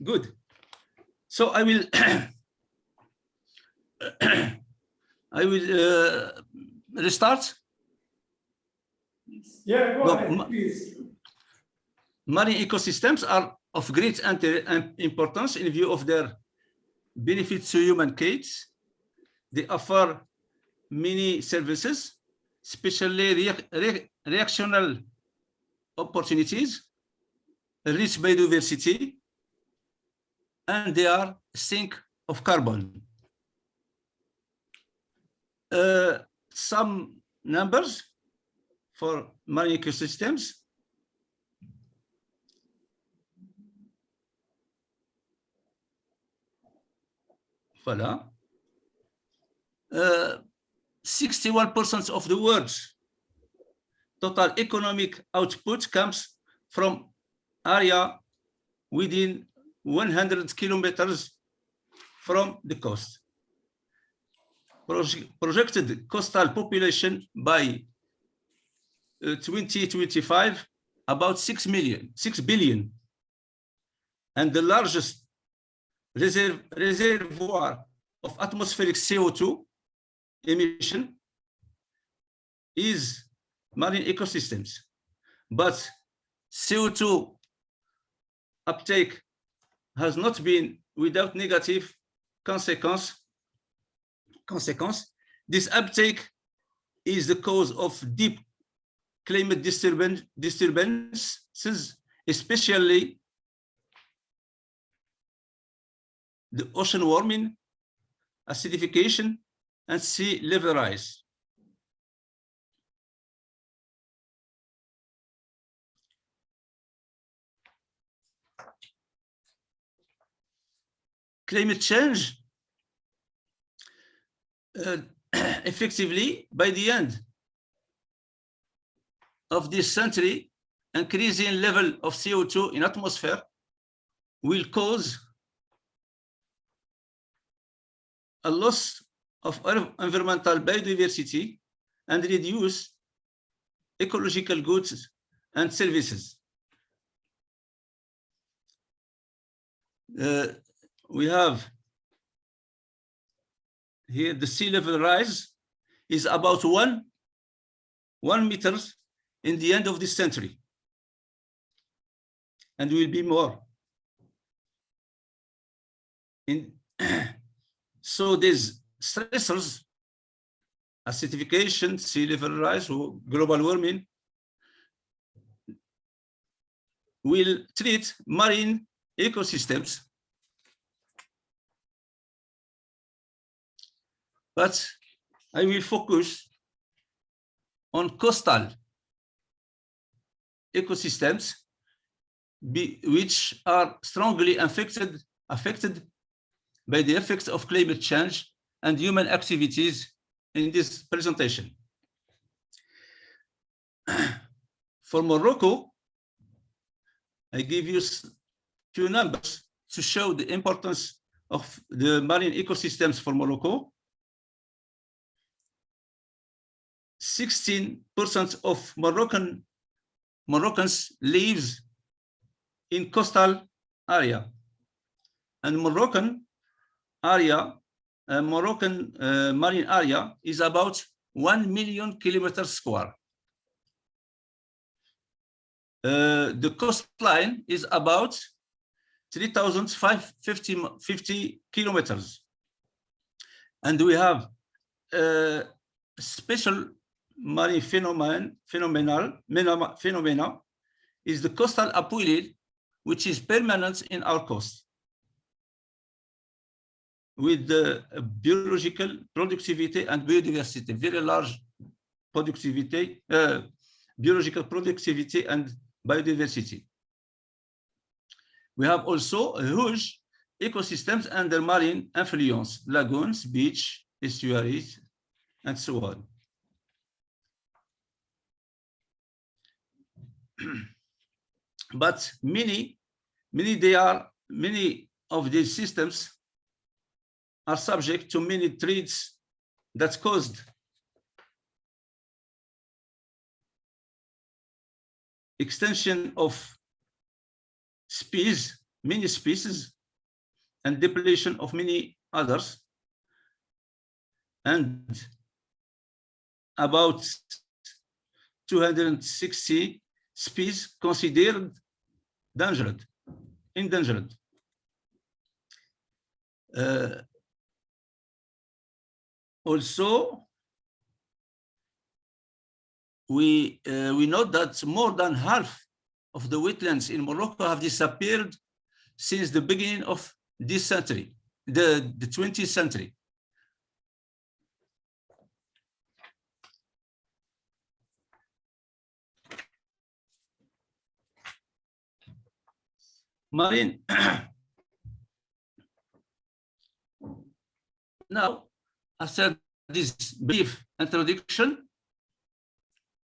Good. So I will I will restart. Yeah, go ahead, please. Marine ecosystems are of great importance in view of their benefits to humankind. They offer many services, especially recreational opportunities, rich biodiversity, and they are sink of carbon. Some numbers for marine ecosystems. Voilà. 61% of the world's total economic output comes from area within 100 kilometers from the coast. Projected coastal population by 2025, about 6 billion. And the largest reservoir of atmospheric CO2 emission is marine ecosystems. But CO2 uptake has not been without negative consequence. This uptake is the cause of deep climate disturbances, especially the ocean warming, acidification, and sea level rise. Climate change, effectively, by the end of this century, increasing level of CO2 in atmosphere will cause a loss of environmental biodiversity and reduce ecological goods and services. We have here the sea level rise is about one meters in the end of this century, and will be more. So these stressors, acidification, sea level rise, or global warming, will treat marine ecosystems. But I will focus on coastal ecosystems, which are strongly affected by the effects of climate change and human activities in this presentation. For Morocco, I give you few numbers to show the importance of the marine ecosystems for Morocco. 16% of Moroccans lives in coastal area, and Moroccan marine area is about 1 million kilometers square. The coastline is about 3,550 kilometers, and we have special marine phenomena is the coastal upwelling, which is permanent in our coast, with the biological productivity and biodiversity, very large productivity, biological productivity and biodiversity. We have also a huge ecosystems under marine influence, lagoons, beach, estuaries, and so on. But many of these systems are subject to many threats that caused extension of species, many species and depletion of many others, and about 260 species considered endangered. Also, we note that more than half of the wetlands in Morocco have disappeared since the beginning of this century, the 20th century. Marine. Now, after this brief introduction,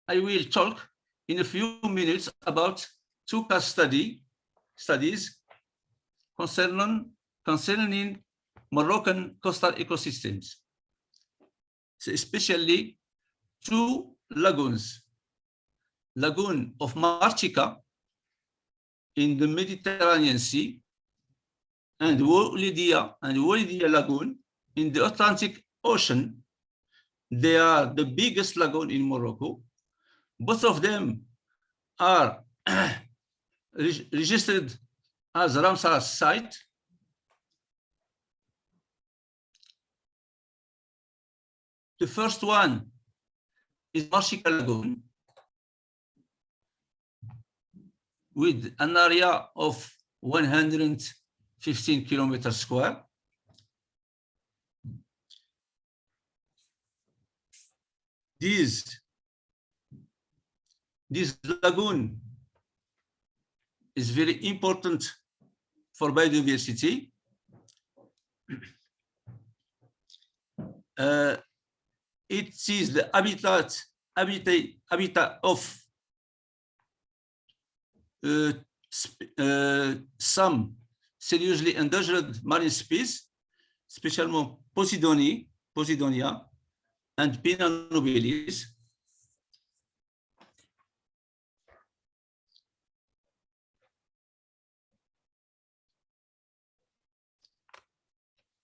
I will talk in a few minutes about two case studies concerning Moroccan coastal ecosystems, especially two lagoons. Lagoon of Marchika in the Mediterranean Sea, and Walidia Lagoon in the Atlantic Ocean. They are the biggest lagoon in Morocco. Both of them are registered as Ramsar site. The first one is Marchika Lagoon, with an area of 115 kilometers square. This lagoon is very important for biodiversity. It is the habitat of some seriously endangered marine species, especially Posidonia and Pinna nobilis.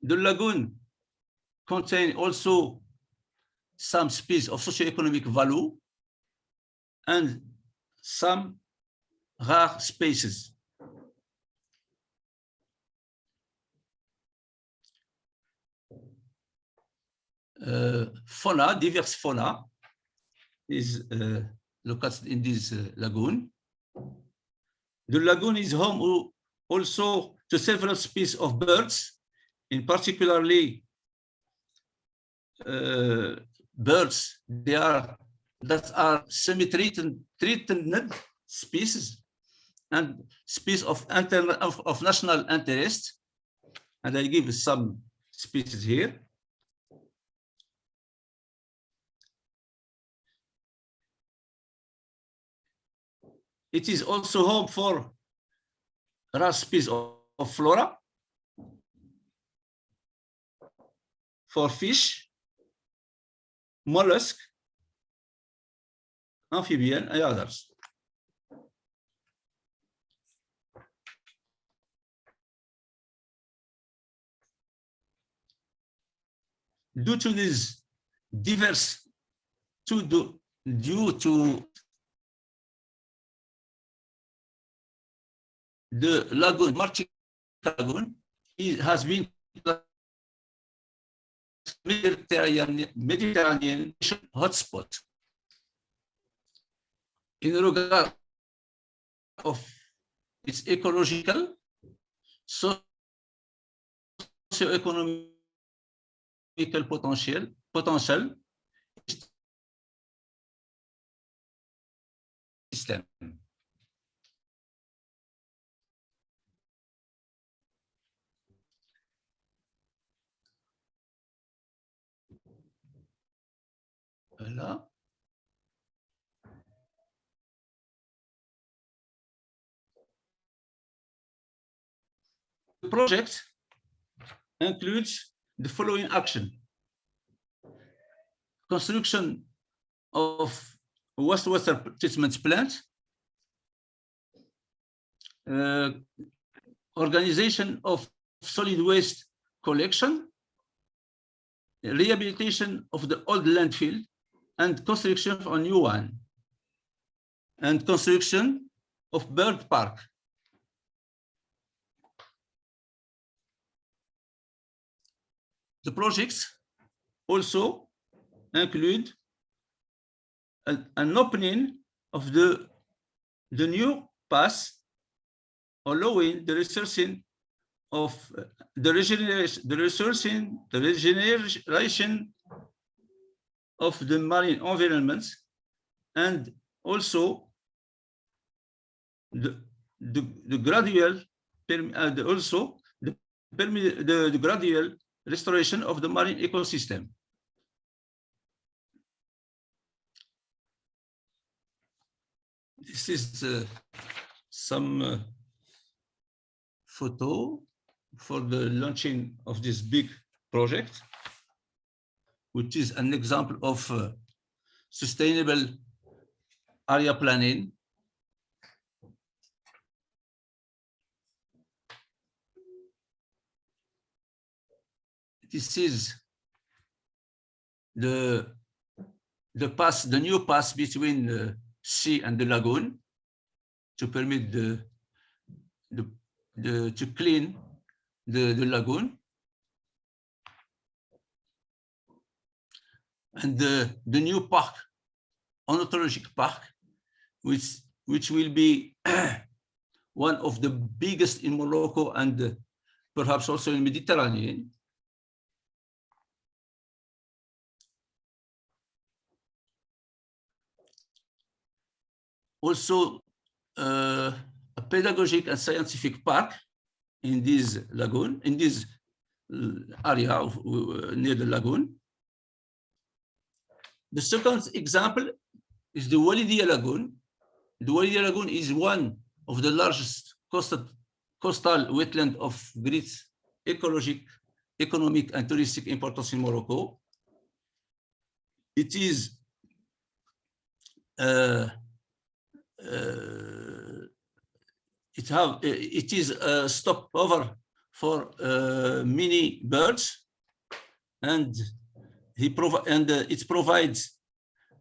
The lagoon contains also some species of socioeconomic value and some rare species. Diverse fauna is located in this lagoon. The lagoon is home also to several species of birds, in particularly birds that are semi-threatened species and species of national interest. And I give some species here. It is also home for rare species of flora, for fish, mollusk, amphibian, and others. Due to this diverse, due to the lagoon, Marchika Lagoon, it has been Mediterranean hotspot. In regard of its ecological, socio-economical potential, system. Voilà. The project includes the following action: construction of a wastewater treatment plant, organization of solid waste collection, rehabilitation of the old landfill, and construction of a new one, and construction of bird park. The projects also include an opening of the new pass, allowing the researching of the regeneration of the marine environment, and also the gradual the gradual restoration of the marine ecosystem. This is some photo for the launching of this big project, which is an example of sustainable area planning. This is the new pass between the sea and the lagoon to permit to clean the lagoon, and the new park, ornithologic park, which will be one of the biggest in Morocco and perhaps also in the Mediterranean. Also, a pedagogic and scientific park in this lagoon, in this area near the lagoon. The second example is the Walidia Lagoon. The Walidia Lagoon is one of the largest coastal wetland of great ecologic, economic, and touristic importance in Morocco. It is it is a stopover for many birds, and it provides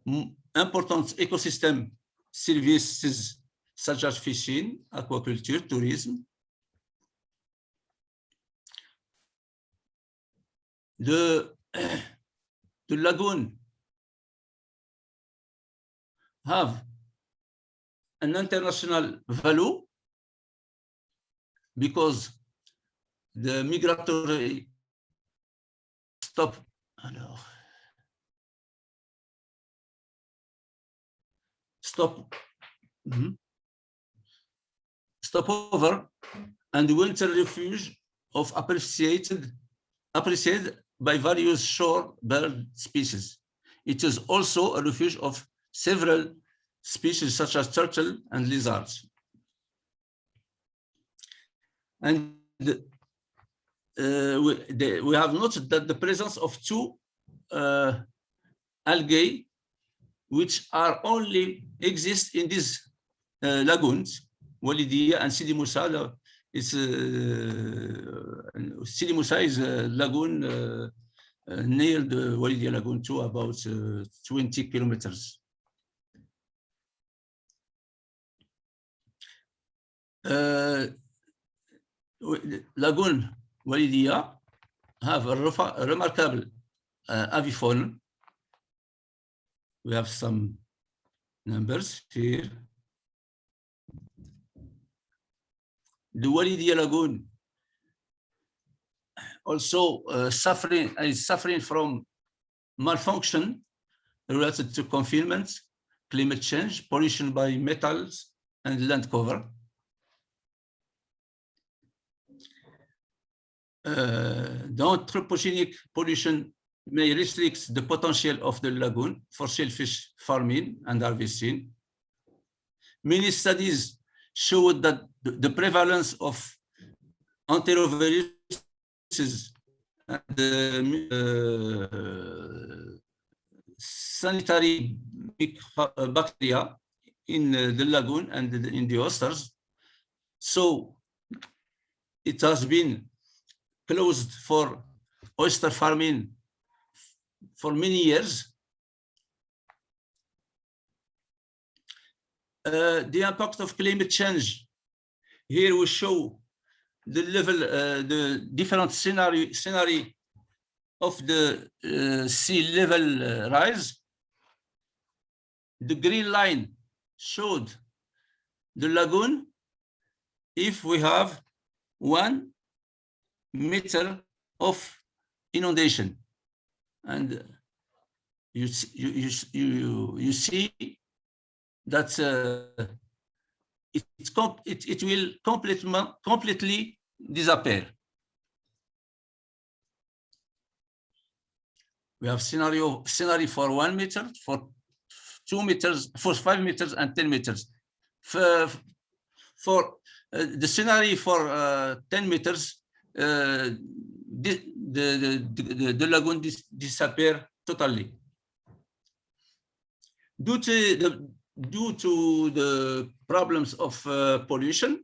important ecosystem services such as fishing, aquaculture, tourism. The lagoon have an international value because the migratory stopover and winter refuge of appreciated by various shore bird species. It is also a refuge of several species such as turtle and lizards. And we have noted that the presence of two algae, which are only exist in these lagoons, Walidia and Sidi Moussa. Sidi Moussa is a lagoon near the Walidia Lagoon too, about 20 kilometers. Lagoon Walidia have a remarkable avifauna. We have some numbers here. The Walidia Lagoon also is suffering from malfunction related to confinement, climate change, pollution by metals, and land cover. The anthropogenic pollution may restrict the potential of the lagoon for shellfish farming and harvesting. Many studies showed that the prevalence of enteroviruses and sanitary bacteria in the lagoon and in the oysters. So it has been closed for oyster farming for many years. The impact of climate change. Here we show the level, the different scenario of the sea level rise. The green line showed the lagoon if we have 1 meter of inundation, and you see that it will completely disappear. We have scenario for 1 meter, for 2 meters, for 5 meters, and 10 meters. For the scenario for 10 meters, the lagoon disappear totally. Due to the problems of pollution,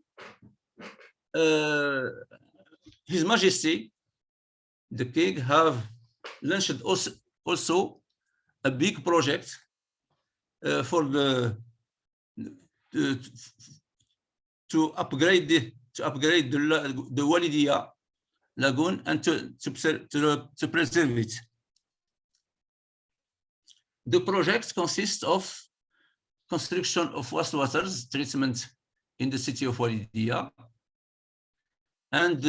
His Majesty, the King, have launched also a big project for to upgrade the Walidia lagoon and to preserve it. The project consists of construction of wastewater treatment in the city of Walidia, and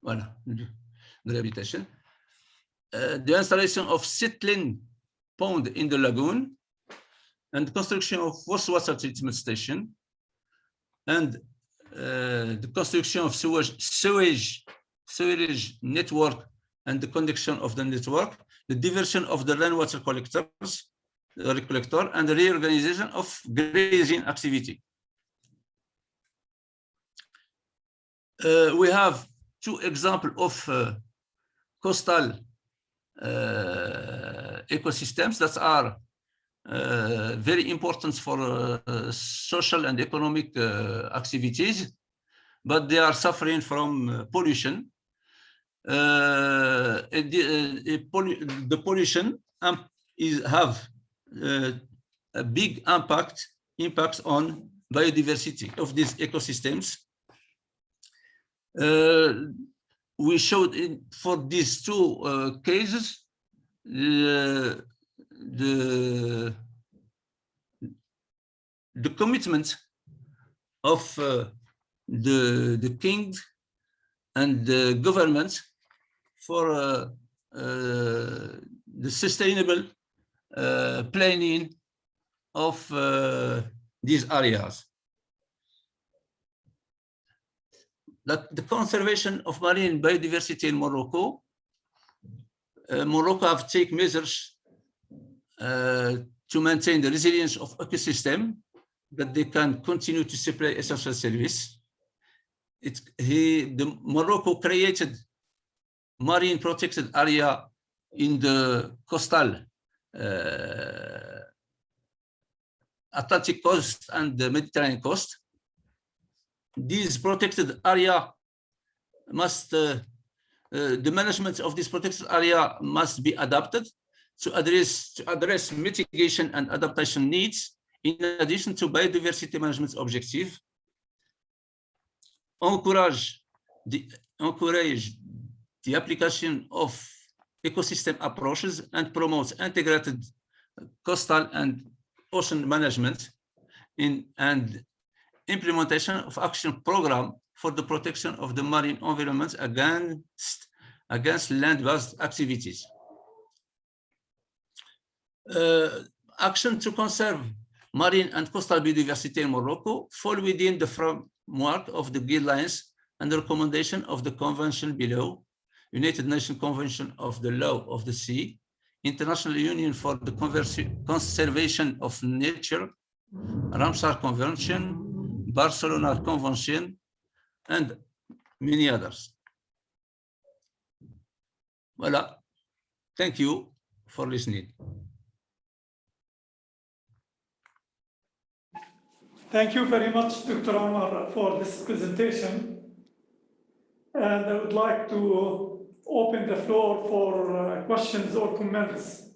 voilà, the rehabilitation. The installation of settling pond in the lagoon, and construction of wastewater treatment station, and the construction of sewage network and the connection of the network, the diversion of the rainwater collector, and the reorganization of grazing activity. We have 2 examples of coastal ecosystems that are very important for social and economic activities, but they are suffering from pollution. The pollution have a big impact on biodiversity of these ecosystems. We showed for these 2 cases the commitment of the king and the government for the sustainable planning of these areas. That the conservation of marine biodiversity in Morocco, Morocco have taken measures to maintain the resilience of ecosystem, that they can continue to supply essential service. Morocco created marine protected area in the coastal Atlantic coast and the Mediterranean coast. These protected area must, the management of this protected area must be adapted to address mitigation and adaptation needs, in addition to biodiversity management objective. Encourage the application of ecosystem approaches and promotes integrated coastal and ocean management and implementation of action program for the protection of the marine environment against land-based activities. Action to conserve marine and coastal biodiversity in Morocco fall within the framework of the guidelines and the recommendation of the convention below: United Nations Convention of the Law of the Sea, International Union for the Conservation of Nature, Ramsar Convention, Barcelona Convention, and many others. Voilà. Thank you for listening. Thank you very much, Dr. Omar, for this presentation. And I would like to open the floor for questions or comments